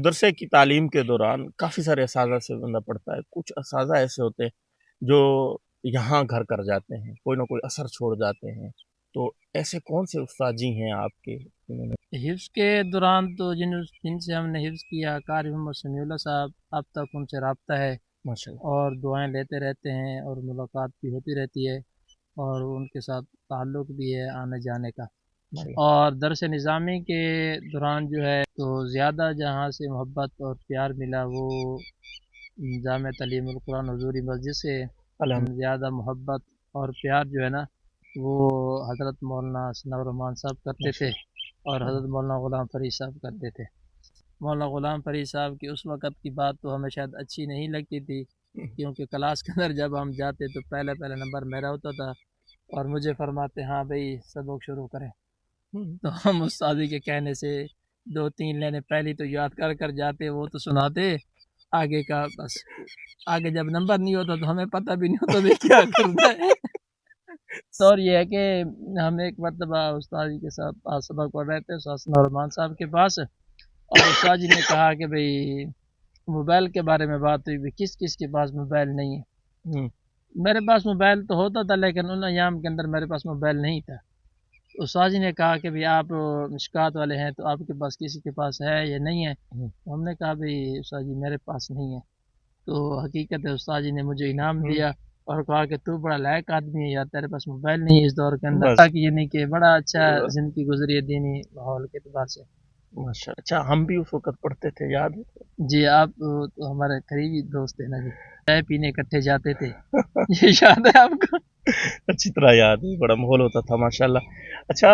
مدرسے کی تعلیم کے دوران کافی سارے اساتذہ سے بندہ پڑھتا ہے. کچھ اساتذہ ایسے ہوتے ہیں جو یہاں گھر کر جاتے ہیں, کوئی نہ کوئی اثر چھوڑ جاتے ہیں. تو ایسے کون سے استاد جی ہیں آپ کے؟ حفظ کے دوران تو جن سے ہم نے حفظ کیا قاری محمد سمیع اللہ صاحب, اب تک ان سے رابطہ ہے ماشاءاللہ, اور دعائیں لیتے رہتے ہیں اور ملاقات بھی ہوتی رہتی ہے اور ان کے ساتھ تعلق بھی ہے آنے جانے کا. اور درس نظامی کے دوران جو ہے تو زیادہ جہاں سے محبت اور پیار ملا وہ جامع تعلیم القرآن حضوری مسجد سے زیادہ محبت اور پیار جو ہے نا وہ حضرت مولانا ثناء الرحمان صاحب کرتے تھے اور حضرت مولانا غلام فرید صاحب کرتے تھے. مولانا غلام فرید صاحب کی اس وقت کی بات تو ہمیں شاید اچھی نہیں لگتی تھی, کیونکہ کلاس کے اندر جب ہم جاتے تو پہلا نمبر میرا ہوتا تھا اور مجھے فرماتے ہاں بھائی سبق شروع کریں. تو ہم استادی کے کہنے سے 2-3 لائنیں پہلی تو یاد کر جاتے, وہ تو سناتے, آگے کا بس آگے جب نمبر نہیں ہوتا تو ہمیں پتہ بھی نہیں ہوتا کیا کرنا ہے. اور یہ ہے کہ ہم ایک مرتبہ استاد جی کے ساتھ سبق پڑھ رہے تھے استاد رحمان صاحب کے پاس, اور استاد جی نے کہا کہ بھئی موبائل کے بارے میں بات ہوئی, کس کس کے پاس موبائل نہیں ہے. میرے پاس موبائل تو ہوتا تھا لیکن ان ایام کے اندر میرے پاس موبائل نہیں تھا. استاد جی نے کہا کہ بھئی آپ مشکات والے ہیں تو آپ کے پاس کسی کے پاس ہے یا نہیں ہے. ہم نے کہا بھئی استاد جی میرے پاس نہیں ہے. تو حقیقت ہے استاد جی نے مجھے انعام دیا اور کہا کہ تو بڑا لائق آدمی ہے یار, تیرے پاس موبائل نہیں ہے اس دور کے اندر, تاکہ یہ نہیں کہ بڑا اچھا زندگی گزری ہے دینی ماحول کے اعتبار سے. ماشاء. اچھا, ہم بھی اس وقت پڑھتے تھے, یاد ہے؟ جی آپ تو ہمارے قریبی دوست ہیں نا جی, چائے پینے اکٹھے جاتے تھے, یہ یاد ہے آپ کو؟ اچھی طرح یاد ہے, بڑا ماحول ہوتا تھا ماشاءاللہ. اچھا